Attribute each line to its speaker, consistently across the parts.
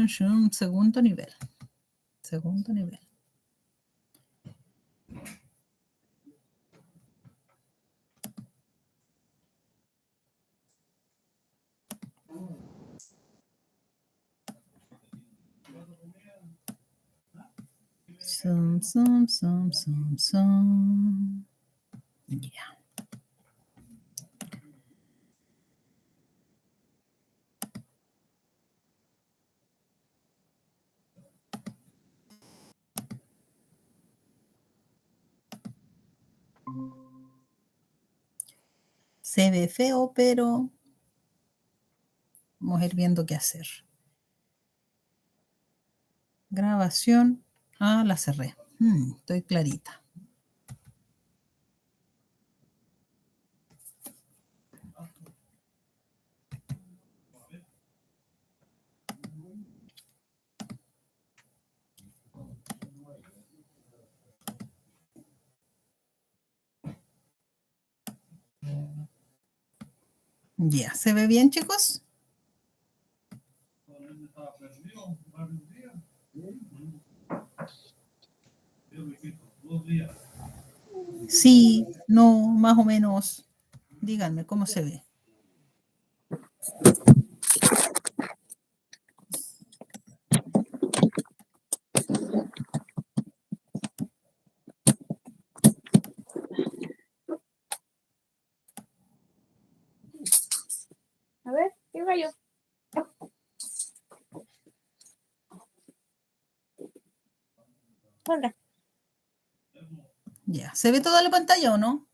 Speaker 1: Segundo nivel. Segundo nivel. Ya. Se ve feo, pero vamos a ir viendo qué hacer. Grabación. Ah, la cerré. Estoy clarita. Ya, ¿se ve bien, chicos? Sí, no, más o menos. Díganme cómo se ve.
Speaker 2: A ver, ¿qué rayo? Hola.
Speaker 1: Ya, ¿se ve toda la pantalla o no?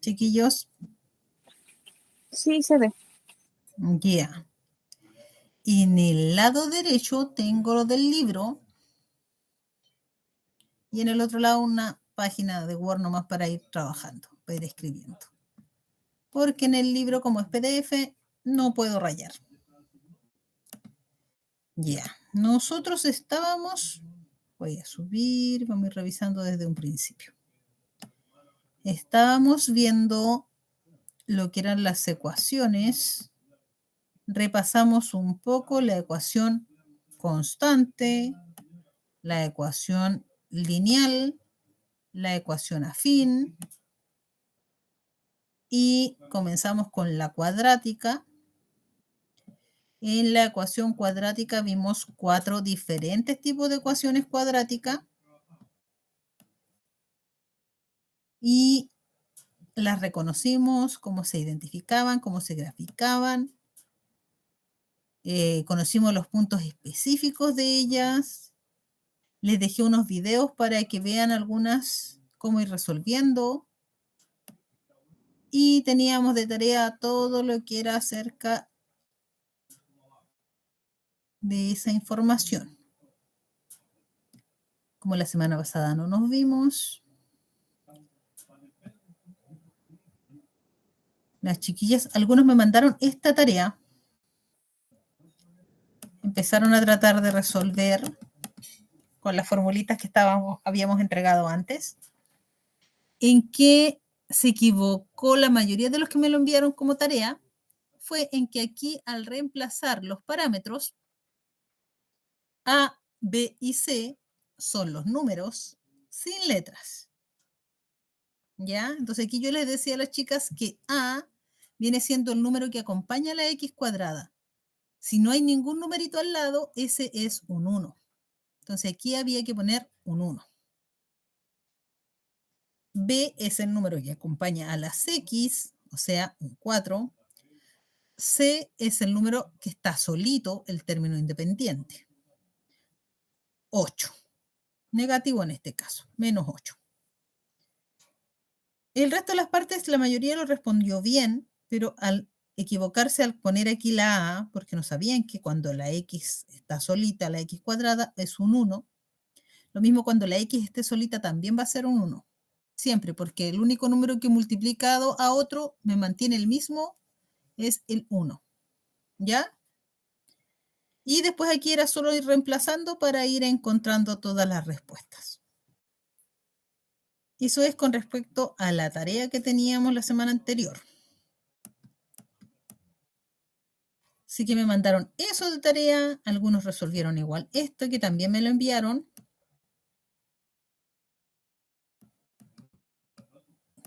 Speaker 1: Chiquillos.
Speaker 2: Sí, se ve.
Speaker 1: Ya. En el lado derecho tengo lo del libro y en el otro lado una página de Word nomás para ir trabajando, para ir escribiendo. Porque en el libro, como es PDF, no puedo rayar. Ya, nosotros estábamos, voy a subir, vamos a ir revisando desde un principio. Estábamos viendo lo que eran las ecuaciones. Repasamos un poco la ecuación constante, la ecuación lineal, la ecuación afín y comenzamos con la cuadrática. En la ecuación cuadrática vimos 4 diferentes tipos de ecuaciones cuadráticas y las reconocimos, cómo se identificaban, cómo se graficaban. Conocimos los puntos específicos de ellas. Les dejé unos videos para que vean algunas, cómo ir resolviendo. Y teníamos de tarea todo lo que era acerca de esa información. Como la semana pasada no nos vimos, las chiquillas, algunos me mandaron esta tarea. Empezaron a tratar de resolver con las formulitas que habíamos entregado antes. En que se equivocó la mayoría de los que me lo enviaron como tarea fue en que aquí al reemplazar los parámetros A, B y C son los números sin letras. ¿Ya? Entonces aquí yo les decía a las chicas que A viene siendo el número que acompaña a la X cuadrada. Si no hay ningún numerito al lado, ese es un 1. Entonces aquí había que poner un 1. B es el número que acompaña a las X, o sea, un 4. C es el número que está solito, el término independiente. 8. Negativo en este caso, menos 8. El resto de las partes, la mayoría lo respondió bien, pero al equivocarse al poner aquí la A, porque no sabían que cuando la X está solita, la X cuadrada es un 1. Lo mismo cuando la X esté solita también va a ser un 1. Siempre, porque el único número que multiplicado a otro me mantiene el mismo, es el 1. ¿Ya? Y después aquí era solo ir reemplazando para ir encontrando todas las respuestas. Eso es con respecto a la tarea que teníamos la semana anterior. Así que me mandaron eso de tarea, algunos resolvieron igual esto que también me lo enviaron.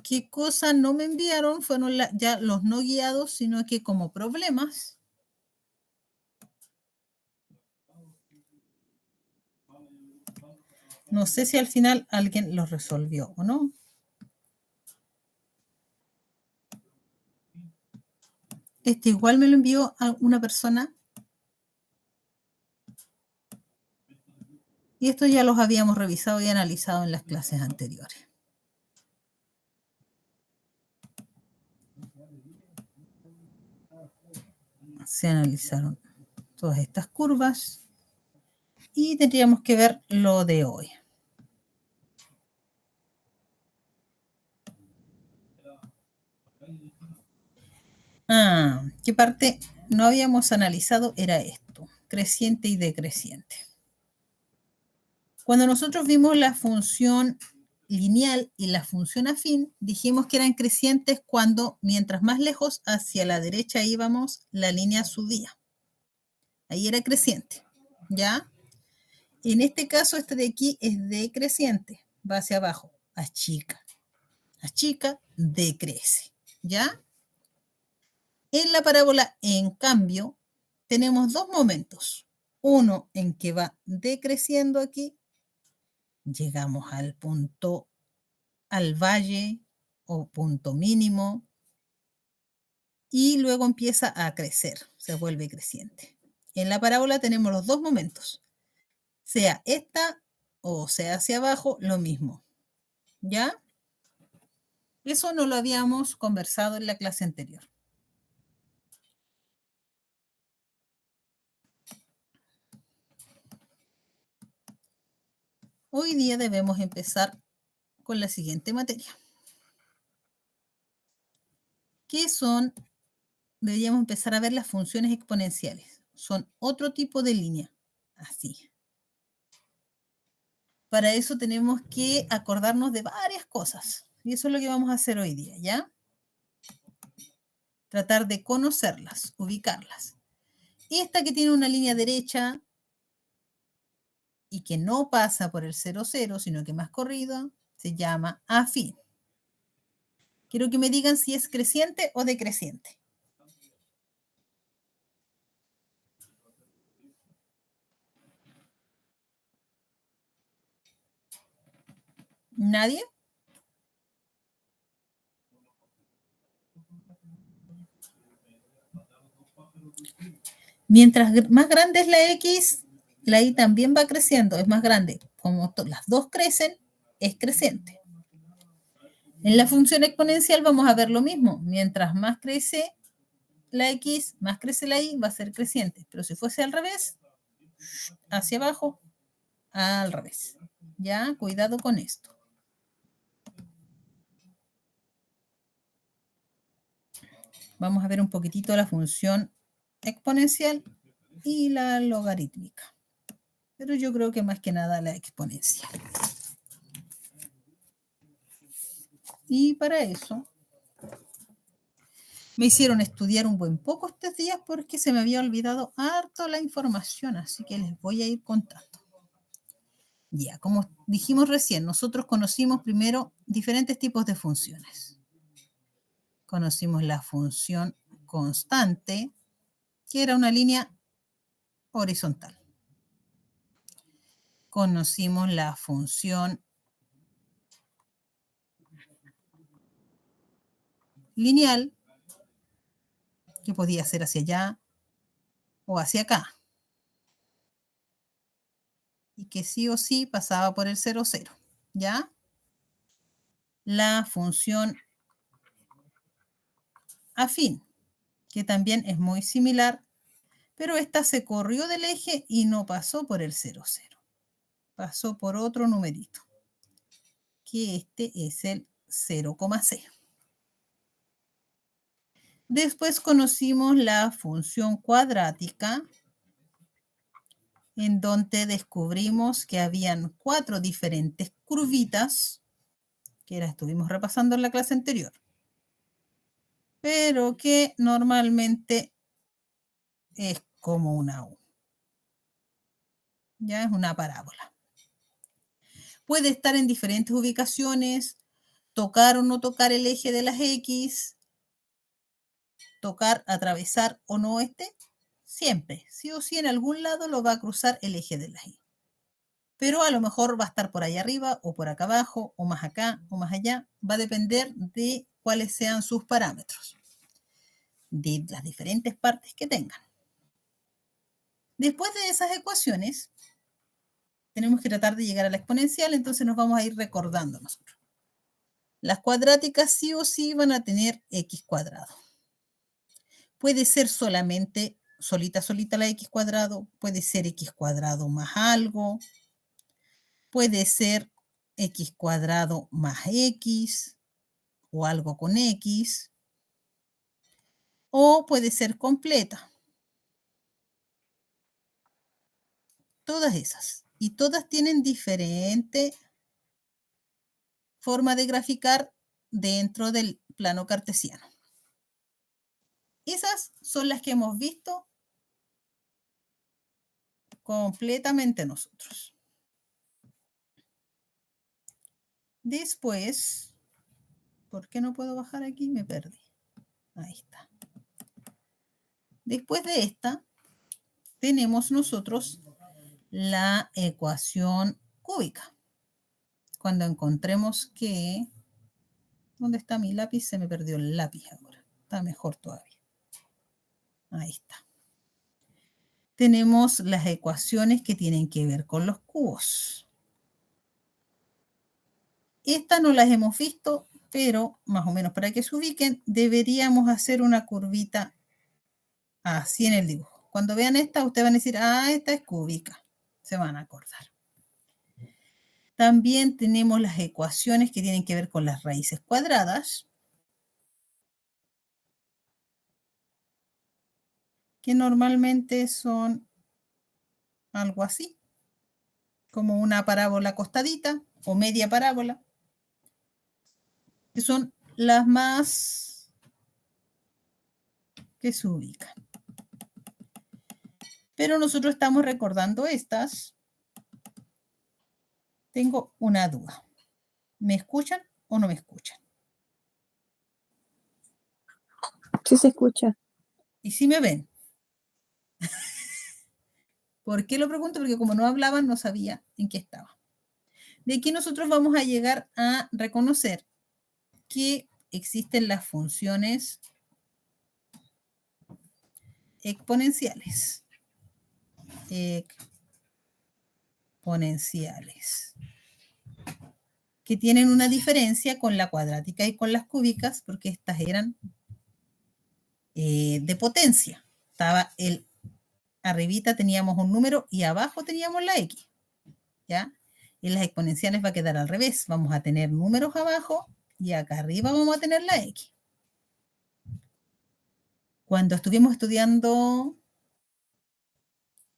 Speaker 1: ¿Qué cosas no me enviaron? Fueron ya los no guiados, sino que como problemas. No sé si al final alguien los resolvió o no. Este igual me lo envió a una persona. Y esto ya los habíamos revisado y analizado en las clases anteriores. Se analizaron todas estas curvas y tendríamos que ver lo de hoy. ¿Qué parte no habíamos analizado? Era esto, creciente y decreciente. Cuando nosotros vimos la función lineal y la función afín, dijimos que eran crecientes cuando mientras más lejos hacia la derecha íbamos, la línea subía. Ahí era creciente, ¿ya? En este caso, este de aquí es decreciente, va hacia abajo, achica. Achica, decrece, ¿ya? En la parábola, en cambio, tenemos dos momentos. Uno en que va decreciendo aquí, llegamos al punto, al valle o punto mínimo, y luego empieza a crecer, se vuelve creciente. En la parábola tenemos los dos momentos, sea esta o sea hacia abajo, lo mismo, ¿ya? Eso no lo habíamos conversado en la clase anterior. Hoy día debemos empezar con la siguiente materia. ¿Qué son? Deberíamos empezar a ver las funciones exponenciales. Son otro tipo de línea, así. Para eso tenemos que acordarnos de varias cosas. Y eso es lo que vamos a hacer hoy día, ¿ya? Tratar de conocerlas, ubicarlas. Esta que tiene una línea derecha y que no pasa por el 0, 0, sino que más corrido, se llama afín. Quiero que me digan si es creciente o decreciente. ¿Nadie? Mientras más grande es la X, la Y también va creciendo, es más grande. Como las dos crecen, es creciente. En la función exponencial vamos a ver lo mismo. Mientras más crece la X, más crece la Y, va a ser creciente. Pero si fuese al revés, hacia abajo, al revés. ¿Ya? Cuidado con esto. Vamos a ver un poquitito la función exponencial y la logarítmica. Pero yo creo que más que nada la exponencial. Y para eso me hicieron estudiar un buen poco estos días porque se me había olvidado harto la información, así que les voy a ir contando. Ya, como dijimos recién, nosotros conocimos primero diferentes tipos de funciones. Conocimos la función constante, que era una línea horizontal. Conocimos la función lineal, que podía ser hacia allá o hacia acá. Y que sí o sí pasaba por el 0, 0. ¿Ya? La función afín, que también es muy similar, pero esta se corrió del eje y no pasó por el 0, 0. Pasó por otro numerito, que este es el 0,c. Después conocimos la función cuadrática, en donde descubrimos que habían 4 diferentes curvitas, que las estuvimos repasando en la clase anterior, pero que normalmente es como una U. Ya es una parábola. Puede estar en diferentes ubicaciones, tocar o no tocar el eje de las X, tocar, atravesar o no siempre, sí o sí en algún lado lo va a cruzar el eje de las Y. Pero a lo mejor va a estar por ahí arriba o por acá abajo o más acá o más allá. Va a depender de cuáles sean sus parámetros, de las diferentes partes que tengan. Después de esas ecuaciones, tenemos que tratar de llegar a la exponencial, entonces nos vamos a ir recordando nosotros. Las cuadráticas sí o sí van a tener x cuadrado. Puede ser solamente solita la x cuadrado, puede ser x cuadrado más algo, puede ser x cuadrado más x o algo con x, o puede ser completa. Todas esas. Y todas tienen diferente forma de graficar dentro del plano cartesiano. Esas son las que hemos visto completamente nosotros. Después, ¿por qué no puedo bajar aquí? Me perdí. Ahí está. Después de esta, tenemos nosotros la ecuación cúbica. Cuando encontremos que... ¿Dónde está mi lápiz? Se me perdió el lápiz ahora. Está mejor todavía. Ahí está. Tenemos las ecuaciones que tienen que ver con los cubos. Estas no las hemos visto, pero más o menos para que se ubiquen, deberíamos hacer una curvita así en el dibujo. Cuando vean esta, ustedes van a decir, ah, esta es cúbica. Se van a acordar. También tenemos las ecuaciones que tienen que ver con las raíces cuadradas, que normalmente son algo así, como una parábola acostadita o media parábola, que son las más que se ubican. Pero nosotros estamos recordando estas. Tengo una duda. ¿Me escuchan o no me escuchan?
Speaker 2: Sí se escucha.
Speaker 1: ¿Y si me ven? ¿Por qué lo pregunto? Porque como no hablaban, no sabía en qué estaba. De aquí nosotros vamos a llegar a reconocer que existen las funciones exponenciales. Exponenciales. Que tienen una diferencia con la cuadrática y con las cúbicas, porque estas eran de potencia. Estaba arribita teníamos un número y abajo teníamos la X. ¿Ya? En las exponenciales va a quedar al revés. Vamos a tener números abajo y acá arriba vamos a tener la X. Cuando estuvimos estudiando,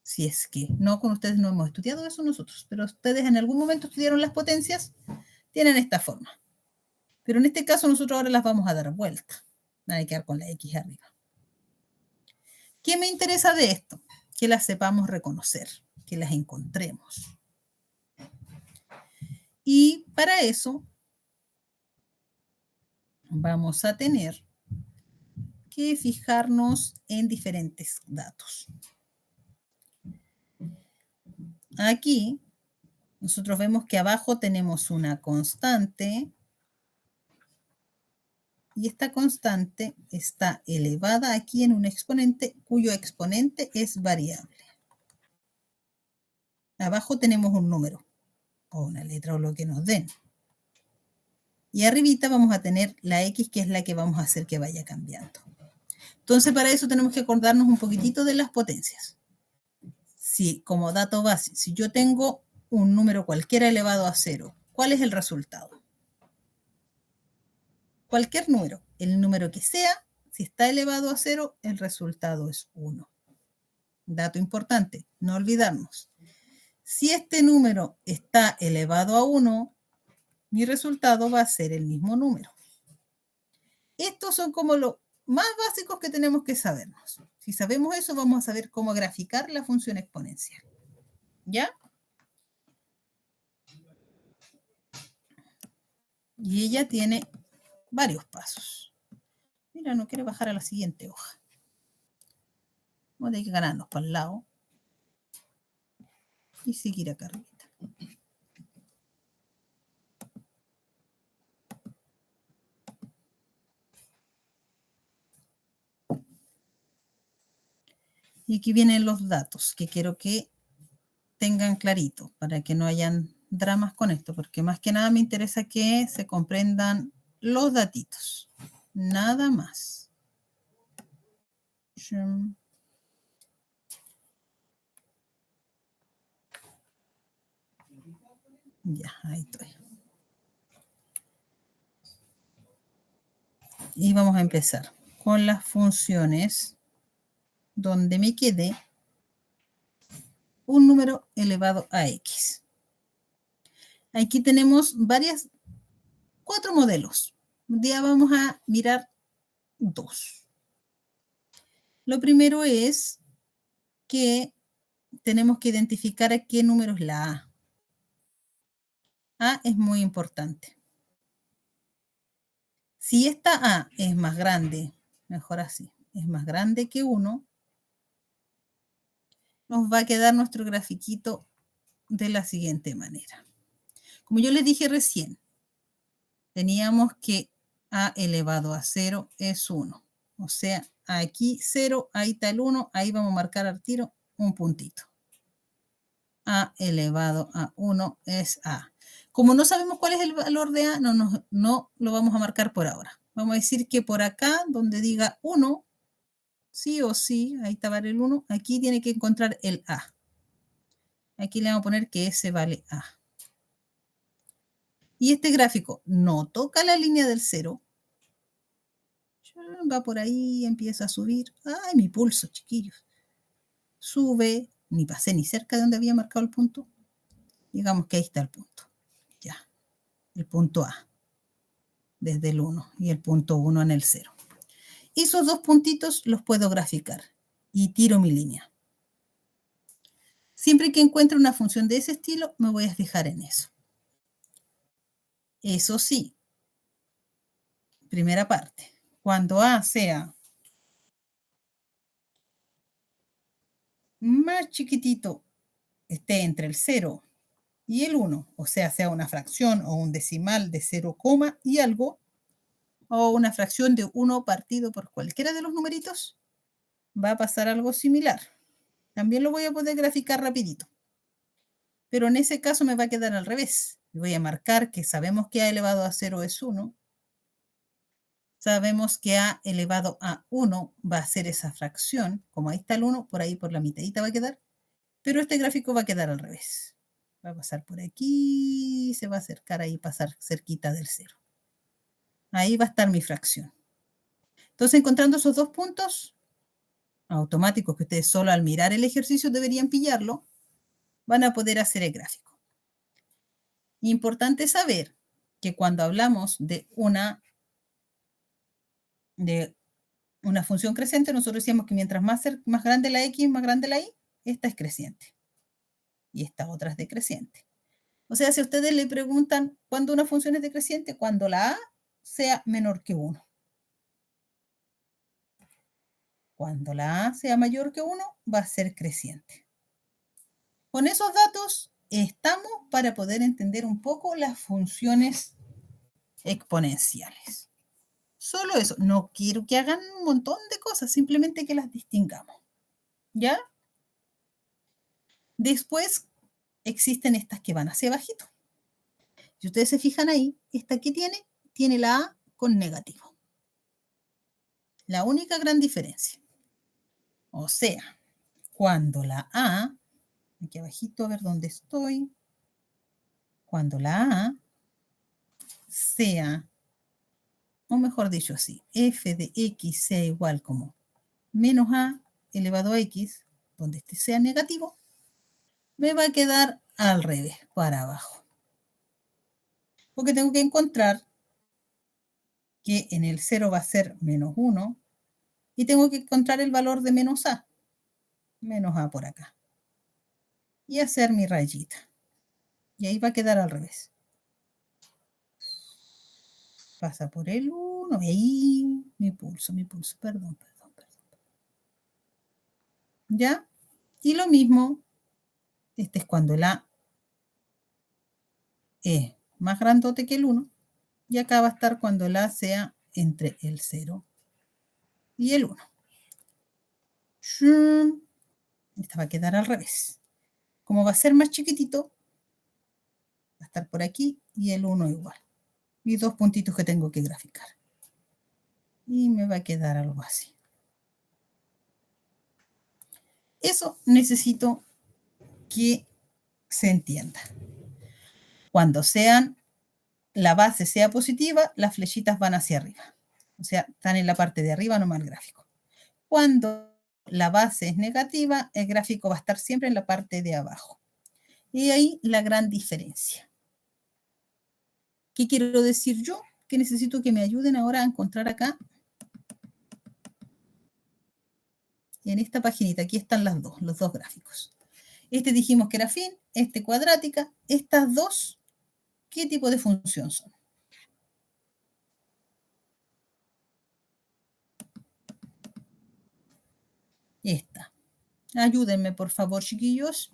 Speaker 1: si es que no, con ustedes no hemos estudiado eso nosotros, pero ustedes en algún momento estudiaron las potencias, tienen esta forma. Pero en este caso nosotros ahora las vamos a dar vuelta. Van a quedar con la X arriba. ¿Qué me interesa de esto? Que las sepamos reconocer, que las encontremos. Y para eso vamos a tener que fijarnos en diferentes datos. Aquí nosotros vemos que abajo tenemos una constante y esta constante está elevada aquí en un exponente cuyo exponente es variable. Abajo tenemos un número o una letra o lo que nos den. Y arribita vamos a tener la X, que es la que vamos a hacer que vaya cambiando. Entonces, para eso tenemos que acordarnos un poquitito de las potencias. Si, como dato base, si yo tengo un número cualquiera elevado a 0, ¿cuál es el resultado? Cualquier número, el número que sea, si está elevado a 0, el resultado es 1. Dato importante, no olvidarnos. Si este número está elevado a 1, mi resultado va a ser el mismo número. Estos son como los más básicos que tenemos que sabernos. Si sabemos eso, vamos a saber cómo graficar la función exponencial. ¿Ya? Y ella tiene varios pasos. Mira, no quiere bajar a la siguiente hoja. Vamos a tener que ganarnos para el lado y seguir acá arriba. Y aquí vienen los datos que quiero que tengan clarito para que no hayan dramas con esto, porque más que nada me interesa que se comprendan los datitos. Nada más. Ya, ahí estoy. Y vamos a empezar con las funciones donde me quede un número elevado a x. Aquí tenemos 4 modelos. Un día vamos a mirar 2. Lo primero es que tenemos que identificar a qué número es la a. A es muy importante. Si esta a es más grande, mejor así, es más grande que 1, nos va a quedar nuestro grafiquito de la siguiente manera. Como yo les dije recién, teníamos que a elevado a 0 es 1. O sea, aquí 0, ahí está el 1, ahí vamos a marcar al tiro un puntito. A elevado a 1 es a. Como no sabemos cuál es el valor de a, no lo vamos a marcar por ahora. Vamos a decir que por acá, donde diga 1, sí o sí, ahí está vale el 1, aquí tiene que encontrar el a. Aquí le vamos a poner que ese vale a. Y este gráfico no toca la línea del 0. Va por ahí, empieza a subir. ¡Ay, mi pulso, chiquillos! Sube, ni pasé ni cerca de donde había marcado el punto. Digamos que ahí está el punto. Ya, el punto A. Desde el 1 y el punto 1 en el 0. Esos dos puntitos los puedo graficar y tiro mi línea. Siempre que encuentre una función de ese estilo, me voy a fijar en eso. Eso sí, primera parte, cuando A sea más chiquitito, esté entre el 0 y el 1, o sea una fracción o un decimal de 0, y algo, o una fracción de 1 partido por cualquiera de los numeritos, va a pasar algo similar. También lo voy a poder graficar rapidito. Pero en ese caso me va a quedar al revés. Voy a marcar que sabemos que a elevado a 0 es 1. Sabemos que a elevado a 1 va a ser esa fracción. Como ahí está el 1, por ahí por la mitadita va a quedar. Pero este gráfico va a quedar al revés. Va a pasar por aquí, se va a acercar ahí, pasar cerquita del 0. Ahí va a estar mi fracción. Entonces, encontrando esos dos puntos automáticos que ustedes solo al mirar el ejercicio deberían pillarlo, van a poder hacer el gráfico. Importante saber que cuando hablamos de una función creciente, nosotros decíamos que mientras más grande la x, más grande la y, esta es creciente. Y esta otra es decreciente. O sea, si a ustedes le preguntan cuándo una función es decreciente, cuando la a sea menor que 1. Cuando la a sea mayor que 1, va a ser creciente. Con esos datos estamos para poder entender un poco las funciones exponenciales. Solo eso. No quiero que hagan un montón de cosas, simplemente que las distingamos. ¿Ya? Después existen estas que van hacia abajito. Si ustedes se fijan ahí, esta que tiene la a con negativo. La única gran diferencia. O sea, cuando la a, aquí abajito a ver dónde estoy, cuando la a sea, o mejor dicho así, f de x sea igual como menos a elevado a x, donde este sea negativo, me va a quedar al revés, para abajo. Porque tengo que encontrar que en el 0 va a ser menos 1, Y tengo que encontrar el valor de menos A por acá. Y hacer mi rayita. Y ahí va a quedar al revés. Pasa por el 1, ahí mi pulso, perdón. ¿Ya? Y lo mismo, este es cuando el A es más grandote que el 1, y acá va a estar cuando el A sea entre el 0 y el 1. Esta va a quedar al revés. Como va a ser más chiquitito, va a estar por aquí y el 1 igual. Y dos puntitos que tengo que graficar. Y me va a quedar algo así. Eso necesito que se entienda. Cuando la base sea positiva, las flechitas van hacia arriba. O sea, están en la parte de arriba nomás el gráfico. Cuando la base es negativa, el gráfico va a estar siempre en la parte de abajo. Y ahí la gran diferencia. ¿Qué quiero decir yo? Que necesito que me ayuden ahora a encontrar acá, en esta paginita, aquí están los dos gráficos. Este dijimos que era fin, este cuadrática. Estas dos, ¿qué tipo de función son? Esta. Ayúdenme, por favor, chiquillos.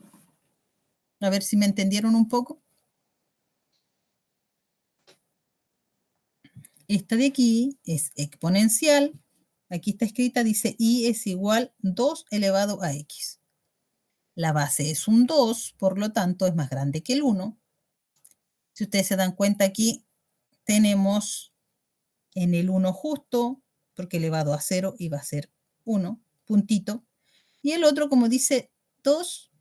Speaker 1: A ver si me entendieron un poco. Esta de aquí es exponencial. Aquí está escrita, dice y es igual 2 elevado a x. La base es un 2, por lo tanto es más grande que el 1. Si ustedes se dan cuenta aquí, tenemos en el 1 justo, porque elevado a 0 iba a ser 1, puntito. Y el otro, como dice 2,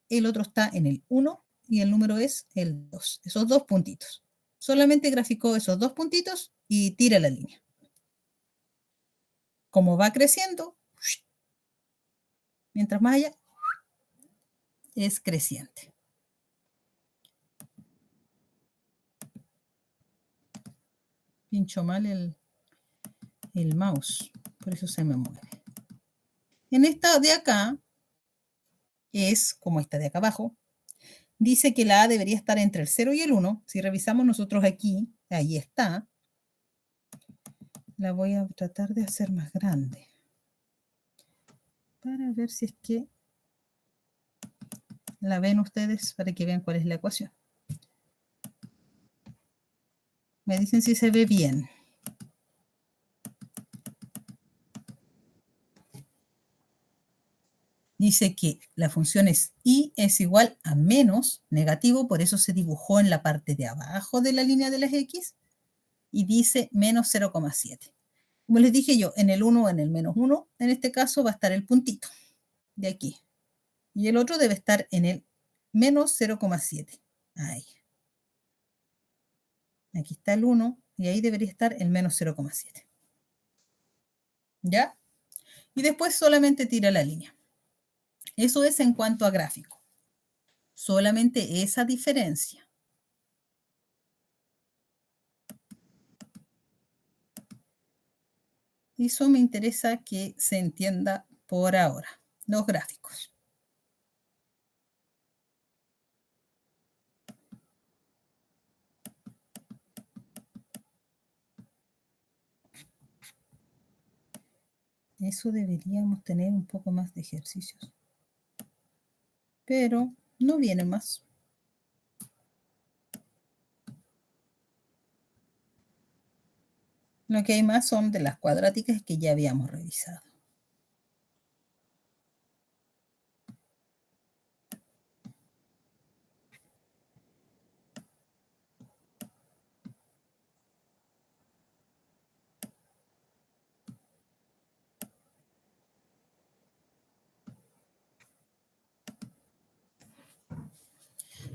Speaker 1: el otro está en el 1 y el número es el 2. Esos dos puntitos. Solamente graficó esos dos puntitos y tira la línea. Como va creciendo, mientras más allá, es creciente. Pincho mal el mouse, por eso se me mueve. En esta de acá, es como esta de acá abajo, dice que la A debería estar entre el 0 y el 1. Si revisamos nosotros aquí, ahí está. La voy a tratar de hacer más grande para ver si es que la ven ustedes, para que vean cuál es la ecuación. Me dicen si se ve bien. Dice que la función es y es igual a menos negativo, por eso se dibujó en la parte de abajo de la línea de las x, y dice menos 0,7. Como les dije yo, en el 1 o en el menos 1, en este caso va a estar el puntito de aquí. Y el otro debe estar en el menos 0,7. Ahí. Aquí está el 1 y ahí debería estar el menos 0,7. ¿Ya? Y después solamente tira la línea. Eso es en cuanto a gráfico. Solamente esa diferencia. Eso me interesa que se entienda por ahora. Los gráficos. Eso deberíamos tener un poco más de ejercicios. Pero no viene más. Lo que hay más son de las cuadráticas que ya habíamos revisado.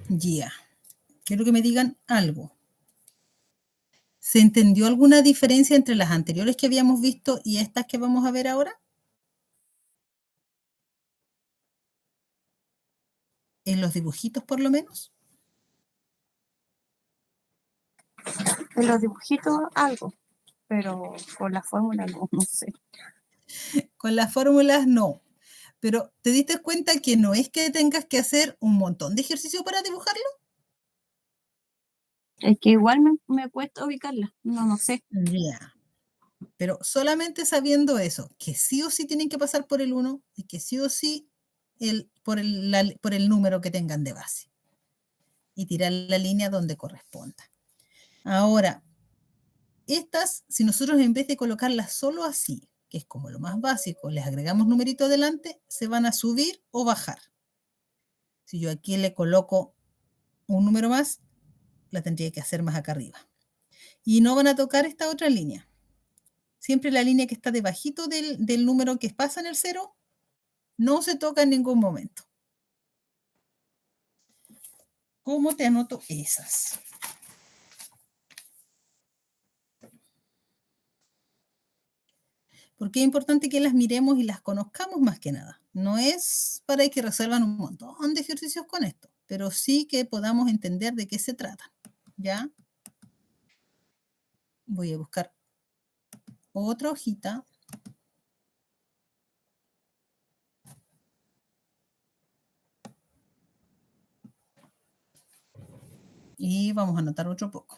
Speaker 1: Ya. Quiero que me digan algo. ¿Se entendió alguna diferencia entre las anteriores que habíamos visto y estas que vamos a ver ahora? En los dibujitos, por lo menos.
Speaker 2: En los dibujitos algo, pero con la fórmula no sé.
Speaker 1: Con las fórmulas no. Pero, ¿te diste cuenta que no es que tengas que hacer un montón de ejercicio para dibujarlo?
Speaker 2: Es que igual me cuesta ubicarla. No sé.
Speaker 1: Ya. Pero solamente sabiendo eso, que sí o sí tienen que pasar por el 1 y que sí o sí por el número que tengan de base. Y tirar la línea donde corresponda. Ahora, estas, si nosotros en vez de colocarlas solo así, que es como lo más básico, les agregamos numerito adelante, se van a subir o bajar. Si yo aquí le coloco un número más, la tendría que hacer más acá arriba. Y no van a tocar esta otra línea. Siempre la línea que está debajito del número que pasa en el 0 no se toca en ningún momento. ¿Cómo te anoto esas? Porque es importante que las miremos y las conozcamos más que nada. No es para que resuelvan un montón de ejercicios con esto, pero sí que podamos entender de qué se trata. ¿Ya? Voy a buscar otra hojita. Y vamos a anotar otro poco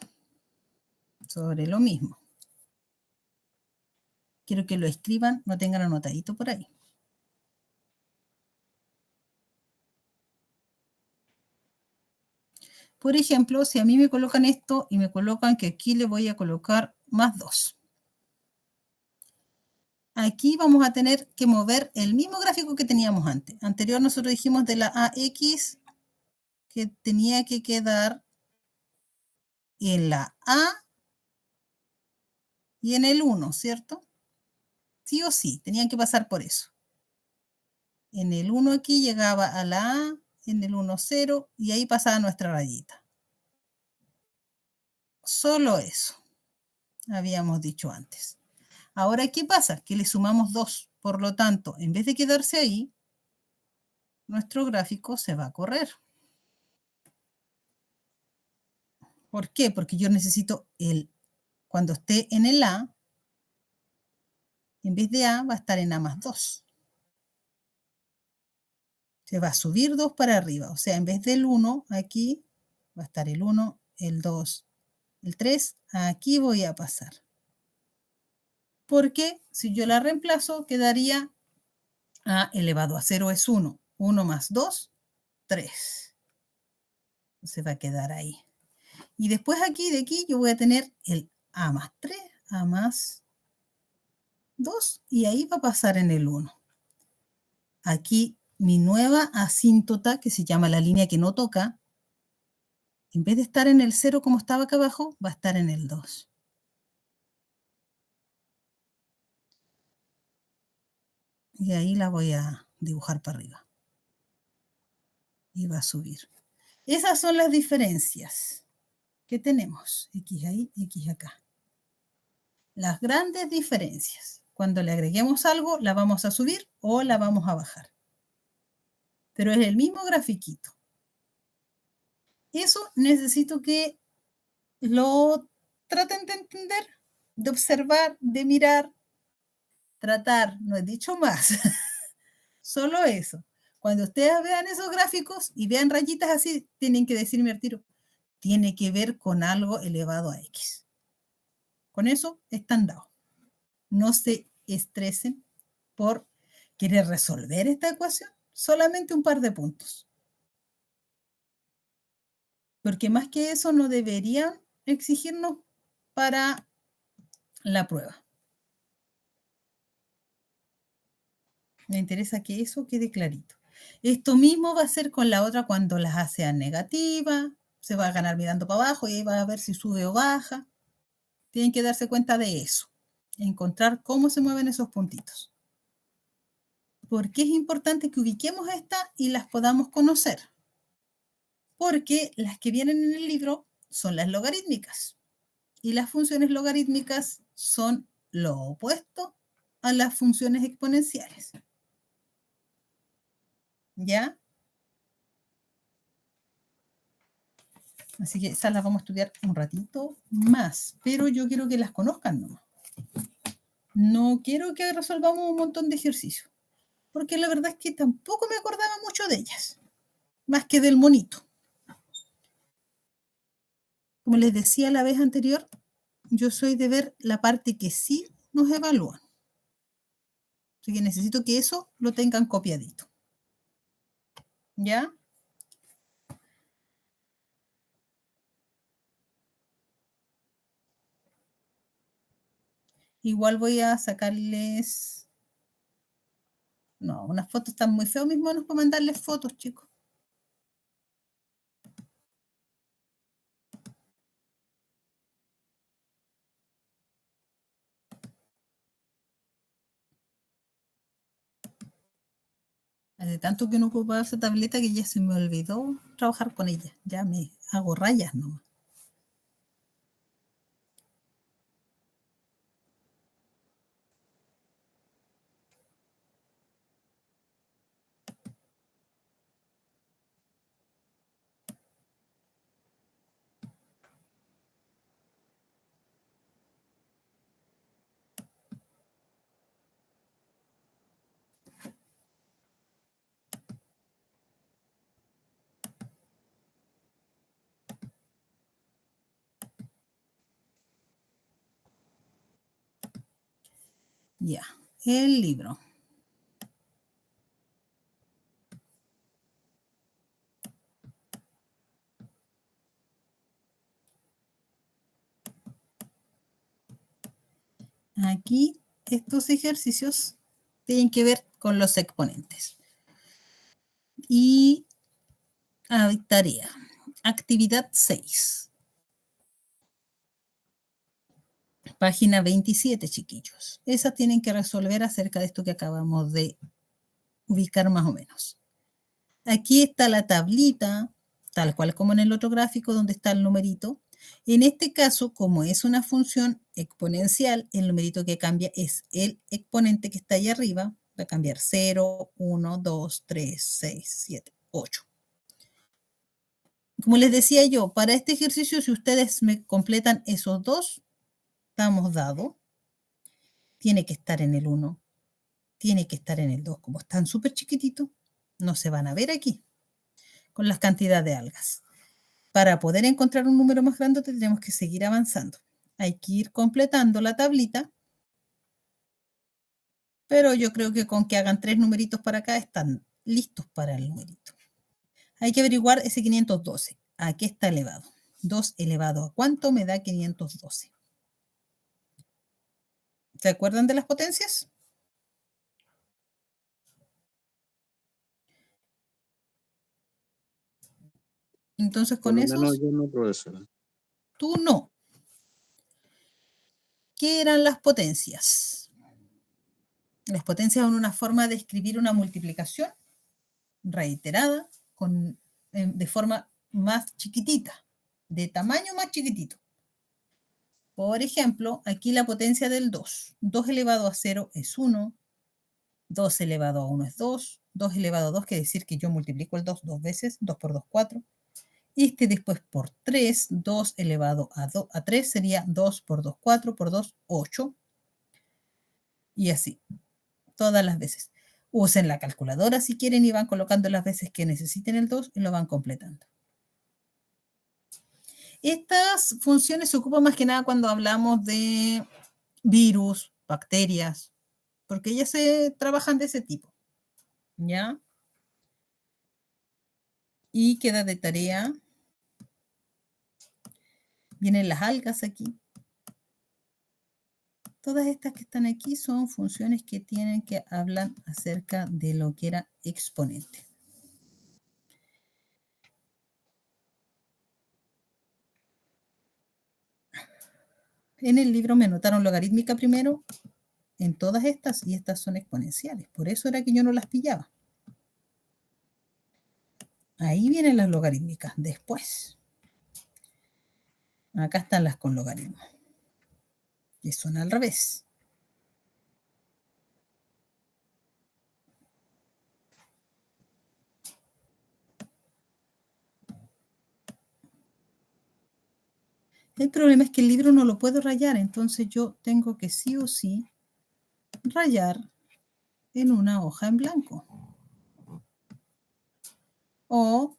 Speaker 1: sobre lo mismo. Quiero que lo escriban, lo tengan anotadito por ahí. Por ejemplo, si a mí me colocan esto y me colocan que aquí le voy a colocar más 2. Aquí vamos a tener que mover el mismo gráfico que teníamos antes. Anterior nosotros dijimos de la AX que tenía que quedar en la A y en el 1, ¿cierto? Sí o sí, tenían que pasar por eso. En el 1 aquí llegaba a la A, en el 1, 0, y ahí pasaba nuestra rayita. Solo eso, habíamos dicho antes. Ahora, ¿qué pasa? Que le sumamos 2. Por lo tanto, en vez de quedarse ahí, nuestro gráfico se va a correr. ¿Por qué? Porque yo necesito cuando esté en el A, en vez de A, va a estar en A más 2. Se va a subir 2 para arriba. O sea, en vez del 1, aquí va a estar el 1, el 2, el 3. Aquí voy a pasar. Porque si yo la reemplazo, quedaría A elevado a 0 es 1. 1 más 2, 3. Se va a quedar ahí. Y después aquí, de aquí, yo voy a tener el A más 3, A más 2, y ahí va a pasar en el 1. Aquí mi nueva asíntota, que se llama la línea que no toca, en vez de estar en el 0 como estaba acá abajo, va a estar en el 2. Y ahí la voy a dibujar para arriba. Y va a subir. Esas son las diferencias que tenemos. X ahí, X acá. Las grandes diferencias. Cuando le agreguemos algo, la vamos a subir o la vamos a bajar. Pero es el mismo grafiquito. Eso necesito que lo traten de entender, de observar, de mirar, tratar, no he dicho más, solo eso. Cuando ustedes vean esos gráficos y vean rayitas así, tienen que decirme al tiro, tiene que ver con algo elevado a X. Con eso están dados. No se estresen por querer resolver esta ecuación, solamente un par de puntos. Porque más que eso no deberían exigirnos para la prueba. Me interesa que eso quede clarito. Esto mismo va a ser con la otra cuando las A sean negativas, se va a ganar mirando para abajo y ahí va a ver si sube o baja. Tienen que darse cuenta de eso, encontrar cómo se mueven esos puntitos. ¿Por qué es importante que ubiquemos estas y las podamos conocer? Porque las que vienen en el libro son las logarítmicas y las funciones logarítmicas son lo opuesto a las funciones exponenciales. ¿Ya? Así que esas las vamos a estudiar un ratito más, pero yo quiero que las conozcan nomás. No quiero que resolvamos un montón de ejercicios, porque la verdad es que tampoco me acordaba mucho de ellas, más que del monito. Como les decía la vez anterior, yo soy de ver la parte que sí nos evalúan. Así que necesito que eso lo tengan copiadito. ¿Ya? Igual voy a sacarles. No, unas fotos están muy feos mis monos para mandarles fotos, chicos. Hace tanto que no ocupaba esa tableta que ya se me olvidó trabajar con ella. Ya me hago rayas nomás. Ya, el libro. Aquí estos ejercicios tienen que ver con los exponentes. Y tarea. Actividad 6. Página 27, chiquillos. Esas tienen que resolver acerca de esto que acabamos de ubicar más o menos. Aquí está la tablita, tal cual como en el otro gráfico donde está el numerito. En este caso, como es una función exponencial, el numerito que cambia es el exponente que está ahí arriba. Va a cambiar 0, 1, 2, 3, 6, 7, 8. Como les decía yo, para este ejercicio, si ustedes me completan esos dos, estamos dados. Tiene que estar en el 1, tiene que estar en el 2. Como están súper chiquititos, no se van a ver aquí con las cantidades de algas. Para poder encontrar un número más grande tendremos que seguir avanzando. Hay que ir completando la tablita, pero yo creo que con que hagan 3 numeritos para acá están listos para el numerito. Hay que averiguar ese 512. ¿A qué está elevado? 2 elevado a cuánto me da 512. ¿Se acuerdan de las potencias? Entonces
Speaker 3: Por
Speaker 1: con
Speaker 3: lo menos
Speaker 1: esos,
Speaker 3: yo no, profesora.
Speaker 1: tú no. ¿Qué eran las potencias? Las potencias son una forma de escribir una multiplicación reiterada de forma más chiquitita, de tamaño más chiquitito. Por ejemplo, aquí la potencia del 2. 2 elevado a 0 es 1, 2 elevado a 1 es 2, 2 elevado a 2 quiere decir que yo multiplico el 2 dos veces, 2 por 2, 4. Después por 3, 2 elevado a 3 sería 2 por 2, 4, por 2, 8. Y así, todas las veces. Usen la calculadora si quieren y van colocando las veces que necesiten el 2 y lo van completando. Estas funciones se ocupan más que nada cuando hablamos de virus, bacterias, porque ellas se trabajan de ese tipo. ¿Ya? Y queda de tarea. Vienen las algas aquí. Todas estas que están aquí son funciones que tienen que hablar acerca de lo que era exponente. En el libro me anotaron logarítmica primero en todas estas y estas son exponenciales. Por eso era que yo no las pillaba. Ahí vienen las logarítmicas después. Acá están las con logaritmos. Que son al revés. El problema es que el libro no lo puedo rayar, entonces yo tengo que sí o sí rayar en una hoja en blanco. O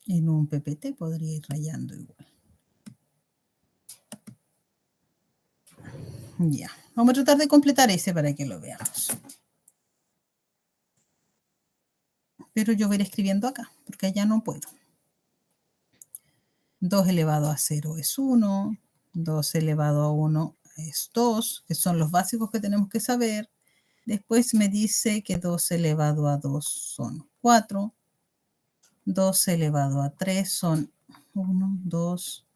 Speaker 1: en un PPT podría ir rayando igual. Ya, vamos a tratar de completar ese para que lo veamos. Pero yo voy a ir escribiendo acá, porque allá no puedo. 2 elevado a 0 es 1, 2 elevado a 1 es 2, que son los básicos que tenemos que saber. Después me dice que 2 elevado a 2 son 4, 2 elevado a 3 son 1, 2,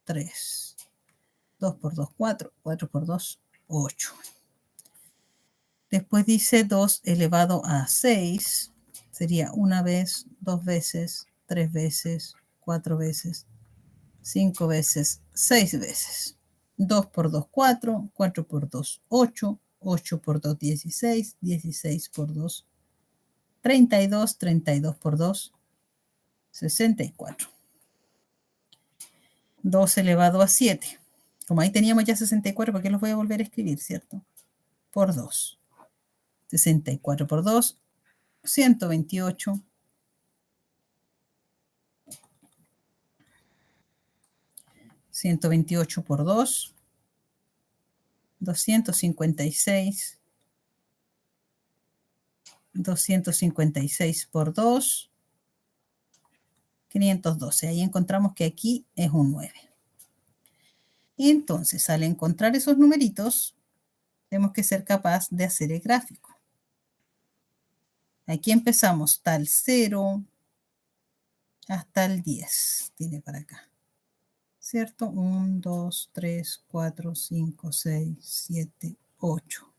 Speaker 1: 3. 2 por 2, 4, 4 por 2, 8. Después dice 2 elevado a 6, sería una vez, dos veces, tres veces, cuatro veces, 5 veces, 6 veces. 2 por 2, 4, 4 por 2, 8, 8 por 2, 16, 16 por 2, 32, 32 por 2, 64. 2 elevado a 7. Como ahí teníamos ya 64, ¿por qué los voy a volver a escribir, cierto? Por 2. 64 por 2, 128. 128 por 2, 256. 256 por 2, 512. Ahí encontramos que aquí es un 9. Y entonces, al encontrar esos numeritos, tenemos que ser capaz de hacer el gráfico. Aquí empezamos tal 0 hasta el 10. Tiene para acá. ¿Cierto? 1, 2, 3, 4, 5, 6, 7, 8.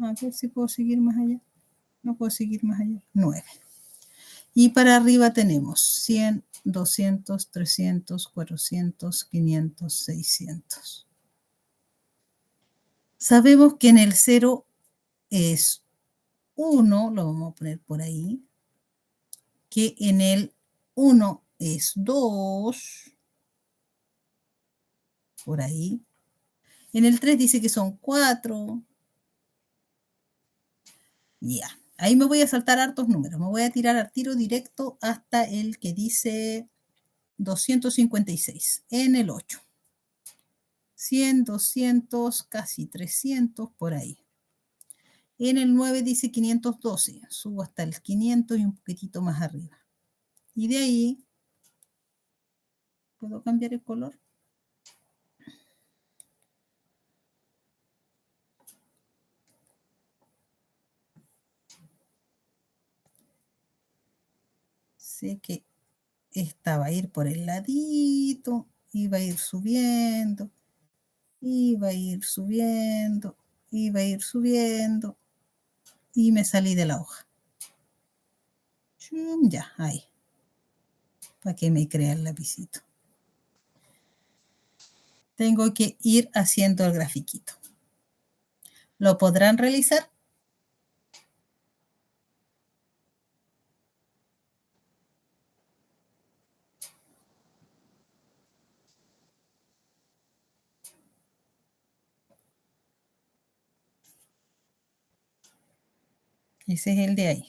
Speaker 1: A ver si puedo seguir más allá. No puedo seguir más allá. 9. Y para arriba tenemos 100, 200, 300, 400, 500, 600. Sabemos que en el 0 es 1, lo vamos a poner por ahí. Que en el 1 es 2, por ahí. En el 3 dice que son 4. Ya, ahí me voy a saltar hartos números. Me voy a tirar al tiro directo hasta el que dice 256, en el 8. 100, 200, casi 300, por ahí. En el 9 dice 512, subo hasta el 500 y un poquitito más arriba. Y de ahí, ¿puedo cambiar el color? Sé que esta va a ir por el ladito, y va a ir subiendo, y va a ir subiendo, y va a ir subiendo, y me salí de la hoja. Ya, ahí. Para que me crea el lapicito. Tengo que ir haciendo el grafiquito. ¿Lo podrán realizar? Ese es el de ahí.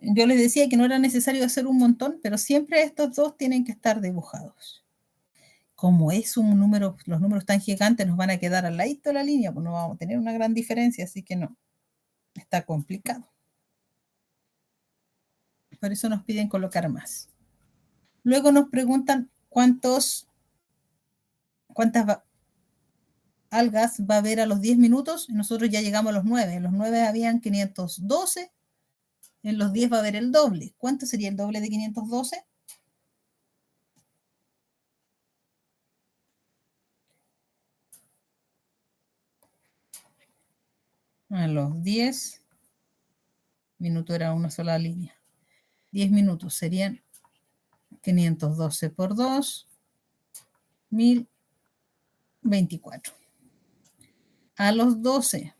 Speaker 1: Yo les decía que no era necesario hacer un montón, pero siempre estos dos tienen que estar dibujados. Como es un número, los números tan gigantes nos van a quedar al ladito de la línea, pues no vamos a tener una gran diferencia, así que no, está complicado. Por eso nos piden colocar más. Luego nos preguntan cuántas algas va a haber a los 10 minutos, y nosotros ya llegamos a los 9. En los 9 habían 512, en los 10 va a haber el doble. ¿Cuánto sería el doble de 512? A los 10 minutos era una sola línea. 10 minutos serían 512 por 2, 1024. A los 12,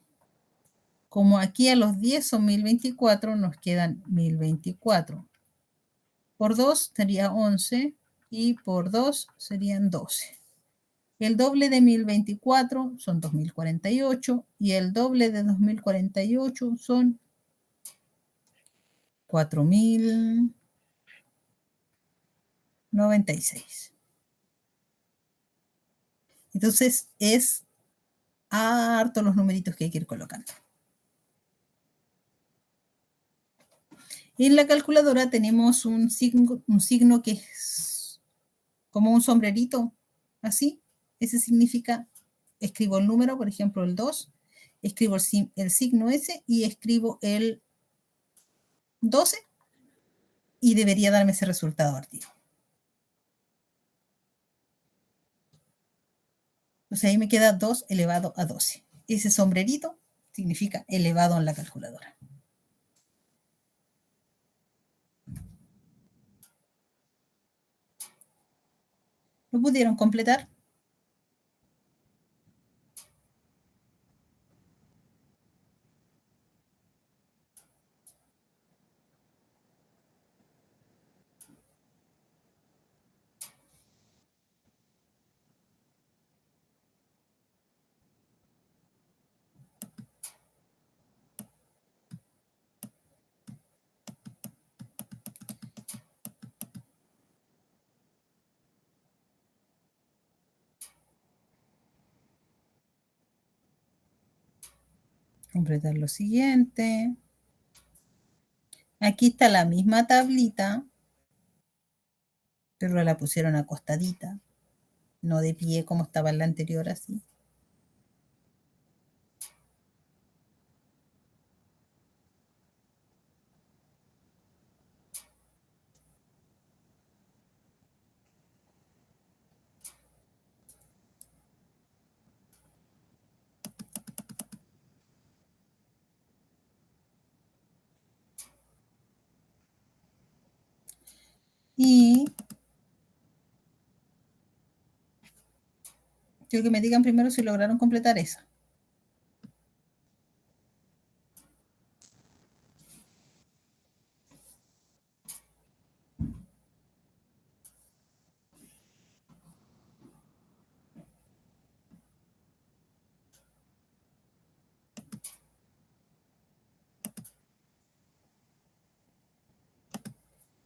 Speaker 1: como aquí a los 10 son 1024, nos quedan 1024. por 2 sería 11 y por 2 serían 12. El doble de 1024 son 2048 y el doble de 2048 son 4096. Entonces es harto los numeritos que hay que ir colocando. En la calculadora tenemos un signo que es como un sombrerito, así. Ese significa, escribo el número, por ejemplo, el 2, escribo el signo ese y escribo el 12 y debería darme ese resultado al tiro. O sea, ahí me queda 2 elevado a 12. Ese sombrerito significa elevado en la calculadora. ¿Lo pudieron completar? Completar lo siguiente. Aquí está la misma tablita, pero la pusieron acostadita, no de pie como estaba en la anterior así. Y quiero que me digan primero si lograron completar esa.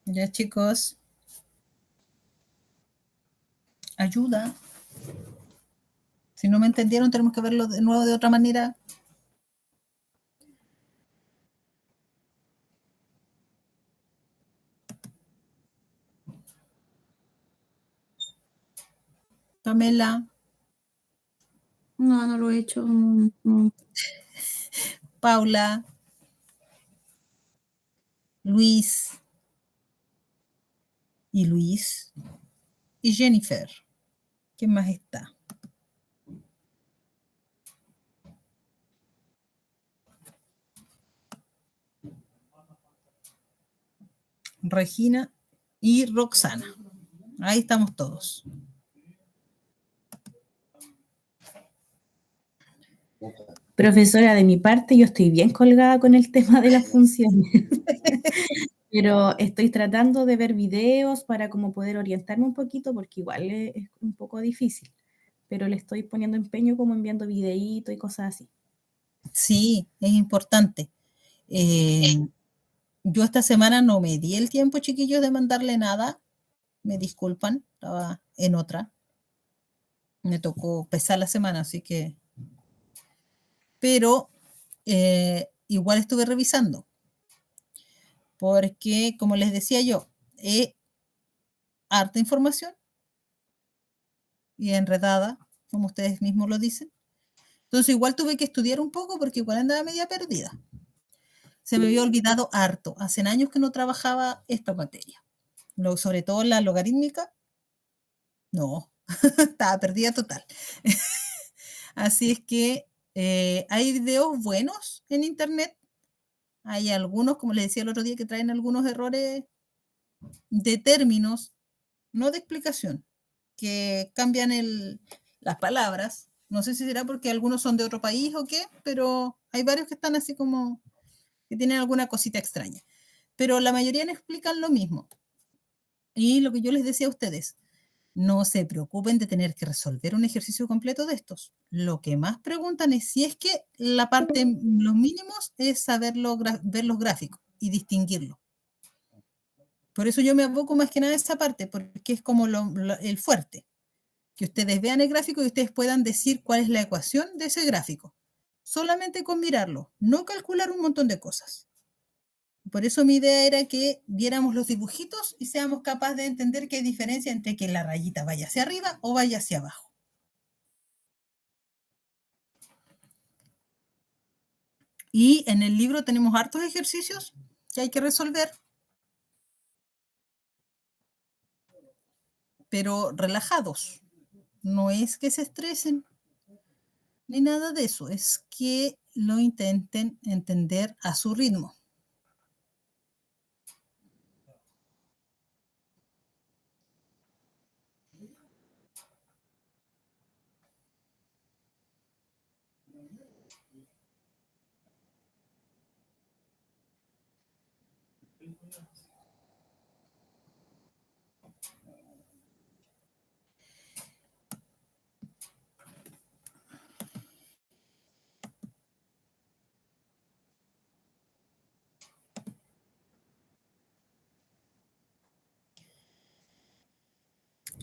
Speaker 1: Ya, chicos. Ayuda. Si no me entendieron, tenemos que verlo de nuevo de otra manera. Pamela,
Speaker 2: No, no lo he hecho. No.
Speaker 1: Paula, Luis y Luis y Jennifer. ¿Quién más está? Regina y Roxana. Ahí estamos todos.
Speaker 3: Profesora, de mi parte, yo estoy bien colgada con el tema de las funciones, pero estoy tratando de ver videos para como poder orientarme un poquito, porque igual es un poco difícil, pero le estoy poniendo empeño como enviando videitos y cosas así.
Speaker 1: Sí, es importante. Yo esta semana no me di el tiempo, chiquillos, de mandarle nada. Me disculpan, estaba en otra. Me tocó pesar la semana, así que... Pero igual estuve revisando, porque, como les decía yo, harta información y enredada, como ustedes mismos lo dicen. Entonces igual tuve que estudiar un poco porque igual andaba media perdida. Se me había olvidado harto. Hace años que no trabajaba esta materia. Sobre todo la logarítmica, no, estaba perdida total. Así es que hay videos buenos en internet. Hay algunos, como les decía el otro día, que traen algunos errores de términos, no de explicación, que cambian las palabras. No sé si será porque algunos son de otro país o qué, pero hay varios que están así como que tienen alguna cosita extraña. Pero la mayoría no explican lo mismo. Y lo que yo les decía a ustedes, no se preocupen de tener que resolver un ejercicio completo de estos. Lo que más preguntan es si es que la parte, los mínimos es saber ver los gráficos y distinguirlo. Por eso yo me aboco más que nada a esa parte, porque es como el fuerte. Que ustedes vean el gráfico y ustedes puedan decir cuál es la ecuación de ese gráfico. Solamente con mirarlo, no calcular un montón de cosas. Por eso mi idea era que viéramos los dibujitos y seamos capaces de entender qué hay diferencia entre que la rayita vaya hacia arriba o vaya hacia abajo. Y en el libro tenemos hartos ejercicios que hay que resolver, pero relajados. No es que se estresen ni nada de eso, es que lo intenten entender a su ritmo.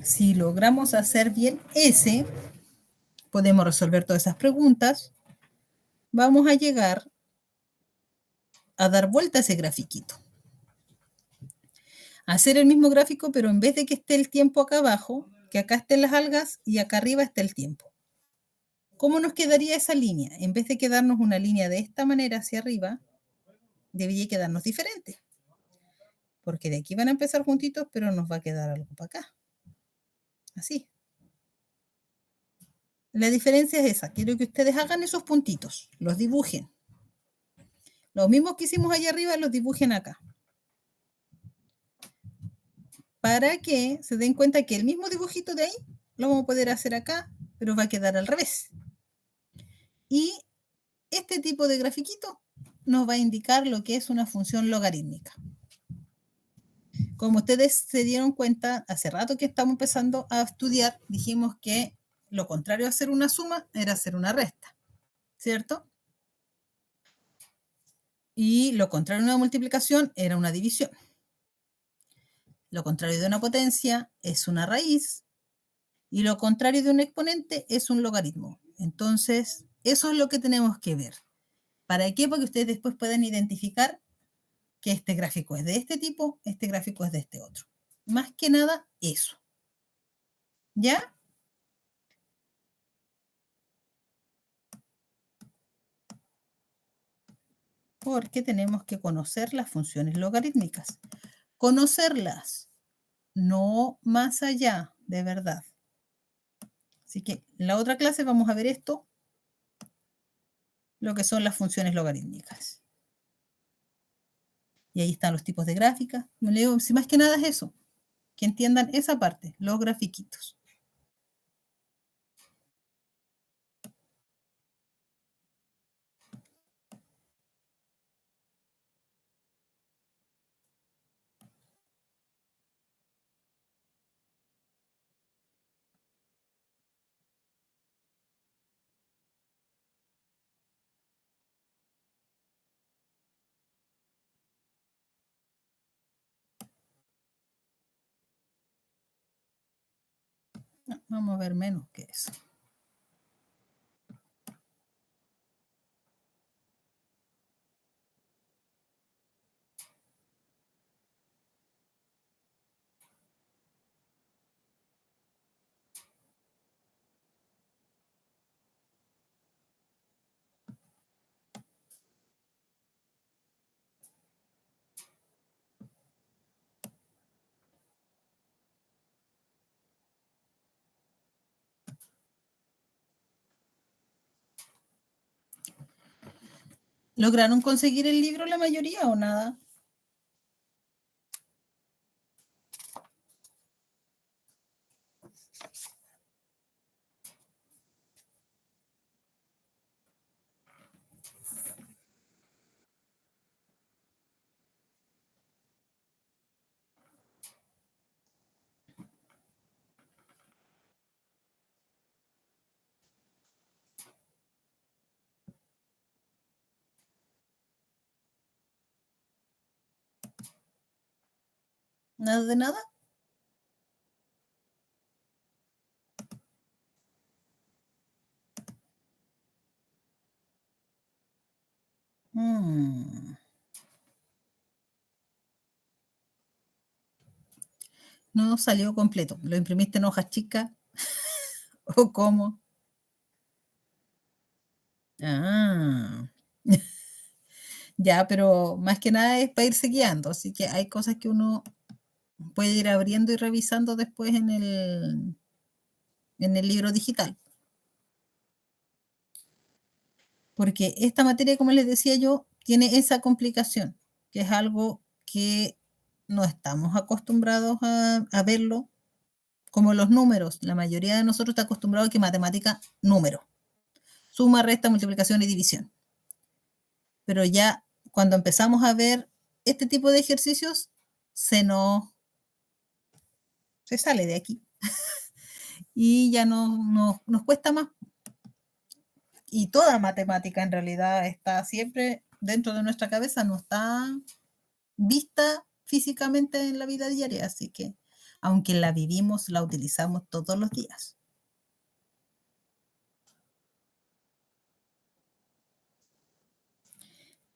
Speaker 1: Si logramos hacer bien ese, podemos resolver todas esas preguntas, vamos a llegar a dar vuelta a ese grafiquito. Hacer el mismo gráfico, pero en vez de que esté el tiempo acá abajo, que acá estén las algas y acá arriba esté el tiempo. ¿Cómo nos quedaría esa línea? En vez de quedarnos una línea de esta manera hacia arriba, debería quedarnos diferente. Porque de aquí van a empezar juntitos, pero nos va a quedar algo para acá. Así. La diferencia es esa. Quiero que ustedes hagan esos puntitos, los dibujen. Los mismos que hicimos allá arriba, los dibujen acá. Para que se den cuenta que el mismo dibujito de ahí lo vamos a poder hacer acá, pero va a quedar al revés. Y este tipo de grafiquito nos va a indicar lo que es una función logarítmica. Como ustedes se dieron cuenta, hace rato que estamos empezando a estudiar, dijimos que lo contrario a hacer una suma era hacer una resta, ¿cierto? Y lo contrario a una multiplicación era una división. Lo contrario de una potencia es una raíz y lo contrario de un exponente es un logaritmo. Entonces, eso es lo que tenemos que ver. ¿Para qué? Porque ustedes después pueden identificar que este gráfico es de este tipo, este gráfico es de este otro. Más que nada, eso. ¿Ya? Porque tenemos que conocer las funciones logarítmicas. Conocerlas, no más allá, de verdad. Así que en la otra clase vamos a ver esto, lo que son las funciones logarítmicas. Y ahí están los tipos de gráficas. No leo, si más que nada es eso, que entiendan esa parte, los grafiquitos. No, vamos a ver menos que eso. ¿Lograron conseguir el libro la mayoría o nada? ¿Nada de nada? Mm. No salió completo. ¿Lo imprimiste en hojas chicas o cómo? Ah. Ya, pero más que nada es para irse guiando, así que hay cosas que uno puede ir abriendo y revisando después en el libro digital. Porque esta materia, como les decía yo, tiene esa complicación, que es algo que no estamos acostumbrados a verlo como los números. La mayoría de nosotros está acostumbrado a que matemática, número, suma, resta, multiplicación y división. Pero ya cuando empezamos a ver este tipo de ejercicios, se sale de aquí y ya nos cuesta más. Y toda matemática en realidad está siempre dentro de nuestra cabeza, no está vista físicamente en la vida diaria, así que aunque la vivimos, la utilizamos todos los días.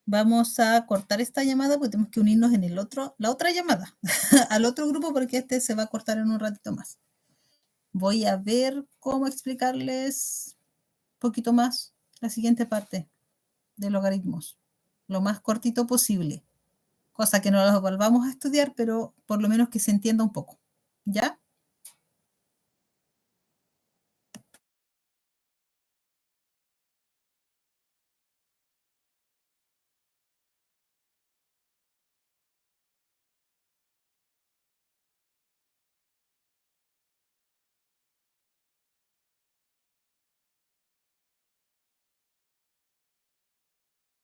Speaker 1: Vamos a cortar esta llamada porque tenemos que unirnos en la otra llamada, al otro grupo porque este se va a cortar en un ratito más. Voy a ver cómo explicarles un poquito más la siguiente parte de logaritmos, lo más cortito posible, cosa que no los volvamos a estudiar, pero por lo menos que se entienda un poco. ¿Ya?